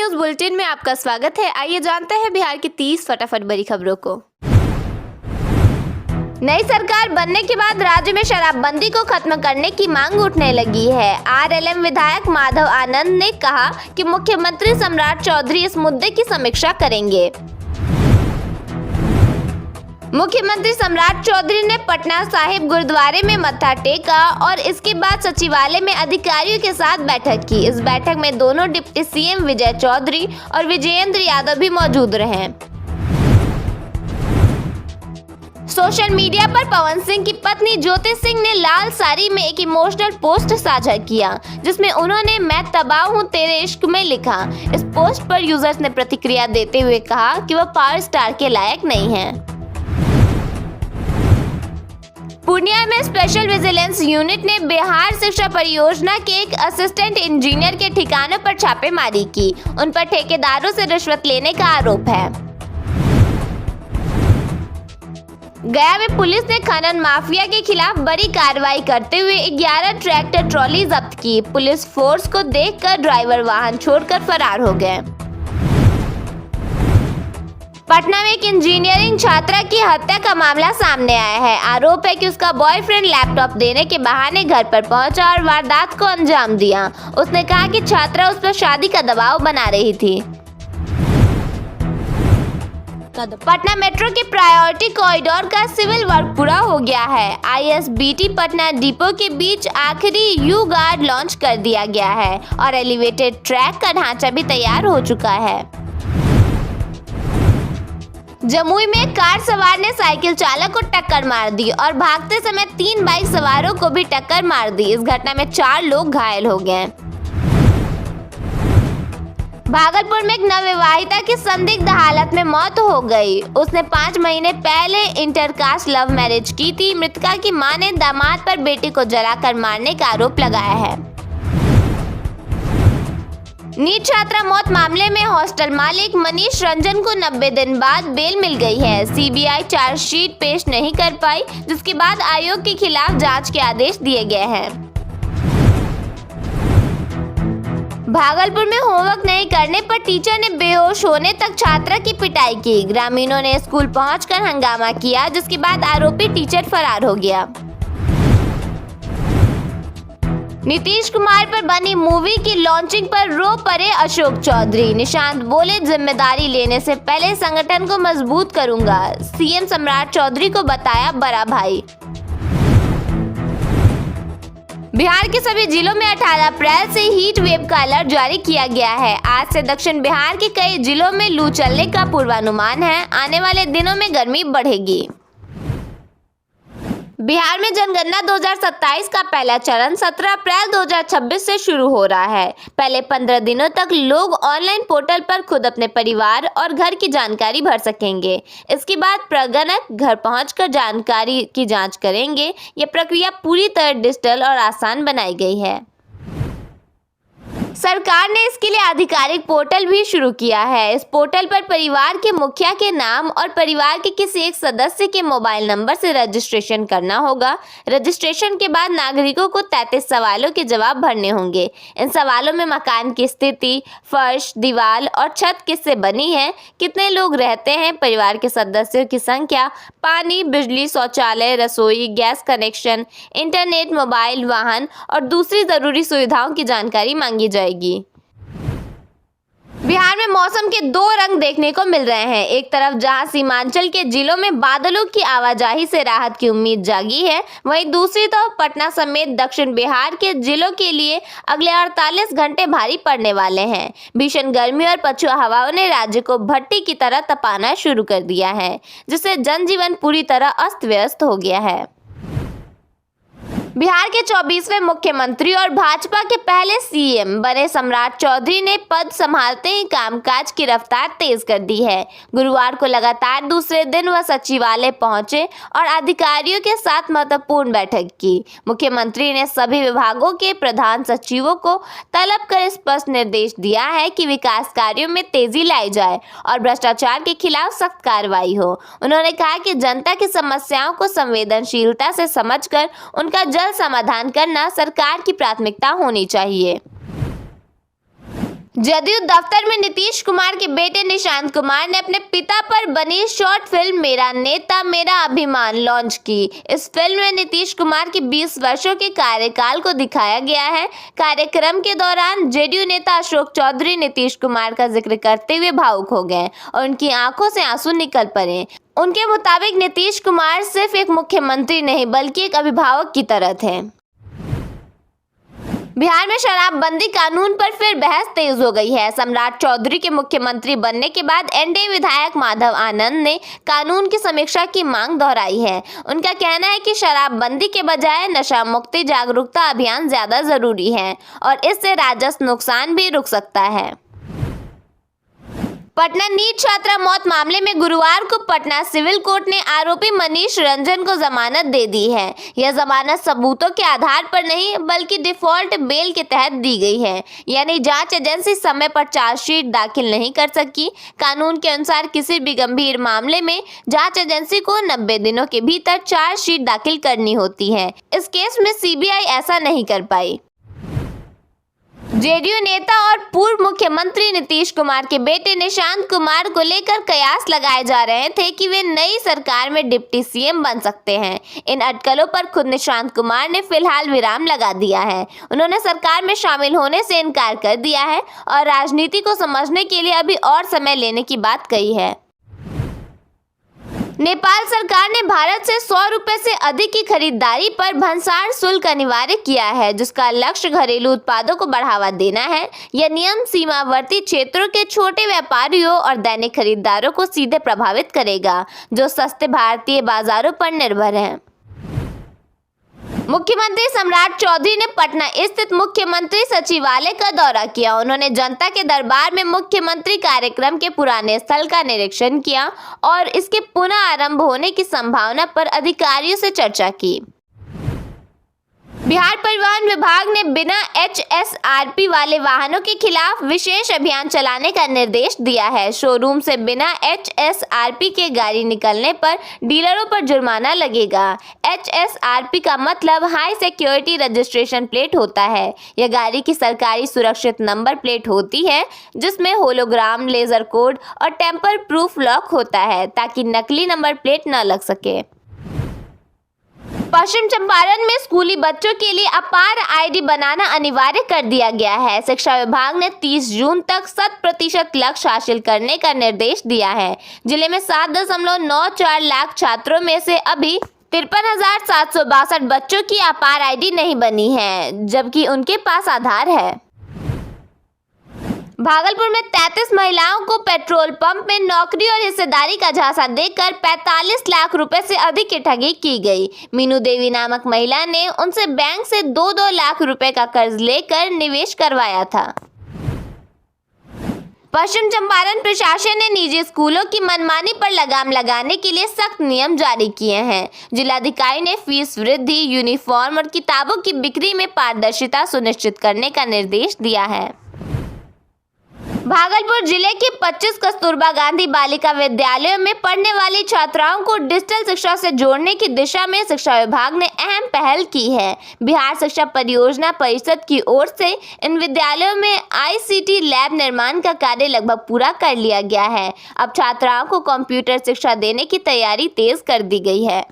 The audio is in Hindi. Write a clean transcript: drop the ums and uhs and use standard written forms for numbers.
न्यूज बुलेटिन में आपका स्वागत है। आइए जानते हैं बिहार की 30 फटाफट बड़ी खबरों को। नई सरकार बनने के बाद राज्य में शराबबंदी को खत्म करने की मांग उठने लगी है। आरएलएम विधायक माधव आनंद ने कहा कि मुख्यमंत्री सम्राट चौधरी इस मुद्दे की समीक्षा करेंगे। मुख्यमंत्री सम्राट चौधरी ने पटना साहिब गुरुद्वारे में मत्था टेका और इसके बाद सचिवालय में अधिकारियों के साथ बैठक की। इस बैठक में दोनों डिप्टी सीएम विजय चौधरी और विजयेंद्र यादव भी मौजूद रहे। सोशल मीडिया पर पवन सिंह की पत्नी ज्योति सिंह ने लाल साड़ी में एक इमोशनल पोस्ट साझा किया, जिसमें उन्होंने मैं तबाह हूँ तेरे इश्क में लिखा। इस पोस्ट पर यूजर्स ने प्रतिक्रिया देते हुए कहा कि वह पावर स्टार के लायक नहीं है। पूर्णिया में स्पेशल विजिलेंस यूनिट ने बिहार शिक्षा परियोजना के एक असिस्टेंट इंजीनियर के ठिकानों पर छापेमारी की। उन पर ठेकेदारों से रिश्वत लेने का आरोप है। गया में पुलिस ने खनन माफिया के खिलाफ बड़ी कार्रवाई करते हुए 11 ट्रैक्टर ट्रॉली जब्त की। पुलिस फोर्स को देखकर ड्राइवर वाहन छोड़कर फरार हो गए। पटना में एक इंजीनियरिंग छात्रा की हत्या का मामला सामने आया है। आरोप है कि उसका बॉयफ्रेंड लैपटॉप देने के बहाने घर पर पहुंचा और वारदात को अंजाम दिया। उसने कहा कि छात्रा उस पर शादी का दबाव बना रही थी। पटना मेट्रो के प्रायोरिटी कॉरिडोर का सिविल वर्क पूरा हो गया है। आईएसबीटी पटना डिपो के बीच आखिरी यू गार्ड लॉन्च कर दिया गया है और एलिवेटेड ट्रैक का ढांचा भी तैयार हो चुका है। जमुई में कार सवार ने साइकिल चालक को टक्कर मार दी और भागते समय 3 बाइक सवारों को भी टक्कर मार दी। इस घटना में 4 लोग घायल हो गए। भागलपुर में एक नवविवाहिता की संदिग्ध हालत में मौत हो गई। उसने 5 महीने पहले इंटरकास्ट लव मैरिज की थी। मृतका की मां ने दामाद पर बेटी को जलाकर मारने का आरोप लगाया है। नीट छात्रा मौत मामले में हॉस्टल मालिक मनीष रंजन को 90 दिन बाद बेल मिल गई है। सीबीआई चार्जशीट पेश नहीं कर पाई, जिसके बाद आयोग के खिलाफ जांच के आदेश दिए गए हैं। भागलपुर में होमवर्क नहीं करने पर टीचर ने बेहोश होने तक छात्रा की पिटाई की। ग्रामीणों ने स्कूल पहुंचकर हंगामा किया, जिसके बाद आरोपी टीचर फरार हो गया। नीतीश कुमार पर बनी मूवी की लॉन्चिंग पर रो पड़े अशोक चौधरी। निशांत बोले, जिम्मेदारी लेने से पहले संगठन को मजबूत करूंगा। सीएम सम्राट चौधरी को बताया बड़ा भाई। बिहार के सभी जिलों में 18 अप्रैल से हीट वेव का अलर्ट जारी किया गया है। आज से दक्षिण बिहार के कई जिलों में लू चलने का पूर्वानुमान है। आने वाले दिनों में गर्मी बढ़ेगी। बिहार में जनगणना 2027 का पहला चरण 17 अप्रैल 2026 से शुरू हो रहा है। पहले 15 दिनों तक लोग ऑनलाइन पोर्टल पर खुद अपने परिवार और घर की जानकारी भर सकेंगे। इसके बाद प्रगणक घर पहुंचकर जानकारी की जांच करेंगे। ये प्रक्रिया पूरी तरह डिजिटल और आसान बनाई गई है। सरकार ने इसके लिए आधिकारिक पोर्टल भी शुरू किया है। इस पोर्टल पर परिवार के मुखिया के नाम और परिवार के किसी एक सदस्य के मोबाइल नंबर से रजिस्ट्रेशन करना होगा। रजिस्ट्रेशन के बाद नागरिकों को 33 सवालों के जवाब भरने होंगे। इन सवालों में मकान की स्थिति, फर्श, दीवार और छत किससे बनी है, कितने लोग रहते हैं, परिवार के सदस्यों की संख्या, पानी, बिजली, शौचालय, रसोई, गैस कनेक्शन, इंटरनेट, मोबाइल, वाहन और दूसरी जरूरी सुविधाओं की जानकारी मांगी जाएगी। बिहार में मौसम के 2 रंग देखने को मिल रहे हैं। एक तरफ जहां सीमांचल के जिलों में बादलों की आवाजाही से राहत की उम्मीद जागी है, वहीं दूसरी तरफ पटना समेत दक्षिण बिहार के जिलों के लिए अगले 48 घंटे भारी पड़ने वाले हैं। भीषण गर्मी और पछुआ हवाओं ने राज्य को भट्टी की तरह तपाना शुरू कर दिया है, जिससे जनजीवन पूरी तरह अस्त व्यस्त हो गया है। बिहार के 24वें मुख्यमंत्री और भाजपा के पहले सीएम बने सम्राट चौधरी ने पद संभालते ही कामकाज की रफ्तार तेज कर दी है। गुरुवार को लगातार दूसरे दिन वह सचिवालय पहुंचे और अधिकारियों के साथ महत्वपूर्ण बैठक की। मुख्यमंत्री ने सभी विभागों के प्रधान सचिवों को तलब कर स्पष्ट निर्देश दिया है कि विकास कार्यों में तेजी लाई जाए और भ्रष्टाचार के खिलाफ सख्त कार्रवाई हो। उन्होंने कहा कि जनता की समस्याओं को संवेदनशीलता से समझकर उनका जल्द समाधान करना सरकार की प्राथमिकता होनी चाहिए। जदयू दफ्तर में नीतीश कुमार के बेटे निशांत कुमार ने अपने पिता पर बनी शॉर्ट फिल्म मेरा नेता मेरा अभिमान लॉन्च की। इस फिल्म में नीतीश कुमार के 20 वर्षों के कार्यकाल को दिखाया गया है। कार्यक्रम के दौरान जेडीयू नेता अशोक चौधरी नीतीश कुमार का जिक्र करते हुए भावुक हो गए और उनकी आंखों से आंसू निकल पड़े। उनके मुताबिक नीतीश कुमार सिर्फ एक मुख्यमंत्री नहीं बल्कि एक अभिभावक की तरह थे। बिहार में शराबबंदी कानून पर फिर बहस तेज हो गई है। सम्राट चौधरी के मुख्यमंत्री बनने के बाद एनडीए विधायक माधव आनंद ने कानून की समीक्षा की मांग दोहराई है। उनका कहना है कि शराबबंदी के बजाय नशा मुक्ति जागरूकता अभियान ज्यादा जरूरी है और इससे राजस्व नुकसान भी रुक सकता है। पटना नीट छात्रा मौत मामले में गुरुवार को पटना सिविल कोर्ट ने आरोपी मनीष रंजन को जमानत दे दी है। यह जमानत सबूतों के आधार पर नहीं बल्कि डिफॉल्ट बेल के तहत दी गई है, यानी जांच एजेंसी समय पर चार्जशीट दाखिल नहीं कर सकी। कानून के अनुसार किसी भी गंभीर मामले में जांच एजेंसी को 90 दिनों के भीतर चार्जशीट दाखिल करनी होती है। इस केस में सीबीआई ऐसा नहीं कर पाई। जेडीयू नेता और पूर्व मुख्यमंत्री नीतीश कुमार के बेटे निशांत कुमार को लेकर कयास लगाए जा रहे थे कि वे नई सरकार में डिप्टी सीएम बन सकते हैं। इन अटकलों पर खुद निशांत कुमार ने फिलहाल विराम लगा दिया है। उन्होंने सरकार में शामिल होने से इनकार कर दिया है और राजनीति को समझने के लिए अभी और समय लेने की बात कही है। नेपाल सरकार ने भारत से 100 रुपए से अधिक की खरीदारी पर भंसार शुल्क अनिवार्य किया है, जिसका लक्ष्य घरेलू उत्पादों को बढ़ावा देना है। यह नियम सीमावर्ती क्षेत्रों के छोटे व्यापारियों और दैनिक खरीदारों को सीधे प्रभावित करेगा, जो सस्ते भारतीय बाजारों पर निर्भर हैं। मुख्यमंत्री सम्राट चौधरी ने पटना स्थित मुख्यमंत्री सचिवालय का दौरा किया। उन्होंने जनता के दरबार में मुख्यमंत्री कार्यक्रम के पुराने स्थल का निरीक्षण किया और इसके पुनः आरंभ होने की संभावना पर अधिकारियों से चर्चा की। बिहार परिवहन विभाग ने बिना HSRP वाले वाहनों के खिलाफ विशेष अभियान चलाने का निर्देश दिया है। शोरूम से बिना HSRP के गाड़ी निकलने पर डीलरों पर जुर्माना लगेगा। HSRP का मतलब हाई सिक्योरिटी रजिस्ट्रेशन प्लेट होता है। यह गाड़ी की सरकारी सुरक्षित नंबर प्लेट होती है जिसमें होलोग्राम, लेजर कोड और टेम्पर प्रूफ लॉक होता है ताकि नकली नंबर प्लेट न लग सके। पश्चिम चंपारण में स्कूली बच्चों के लिए अपार आईडी बनाना अनिवार्य कर दिया गया है। शिक्षा विभाग ने 30 जून तक 100% लक्ष्य हासिल करने का निर्देश दिया है। जिले में 7.94 लाख छात्रों में से अभी 53,762 बच्चों की अपार आईडी नहीं बनी है, जबकि उनके पास आधार है। भागलपुर में 33 महिलाओं को पेट्रोल पंप में नौकरी और हिस्सेदारी का झांसा देकर 45 लाख रुपए से अधिक की ठगी की गई। मीनू देवी नामक महिला ने उनसे बैंक से 2-2 लाख रुपए का कर्ज लेकर निवेश करवाया था। पश्चिम चंपारण प्रशासन ने निजी स्कूलों की मनमानी पर लगाम लगाने के लिए सख्त नियम जारी किए हैं। जिलाधिकारी ने फीस वृद्धि, यूनिफॉर्म और किताबों की बिक्री में पारदर्शिता सुनिश्चित करने का निर्देश दिया है। भागलपुर जिले के 25 कस्तूरबा गांधी बालिका विद्यालयों में पढ़ने वाली छात्राओं को डिजिटल शिक्षा से जोड़ने की दिशा में शिक्षा विभाग ने अहम पहल की है। बिहार शिक्षा परियोजना परिषद की ओर से इन विद्यालयों में ICT लैब निर्माण का कार्य लगभग पूरा कर लिया गया है। अब छात्राओं को कंप्यूटर शिक्षा देने की तैयारी तेज कर दी गई है।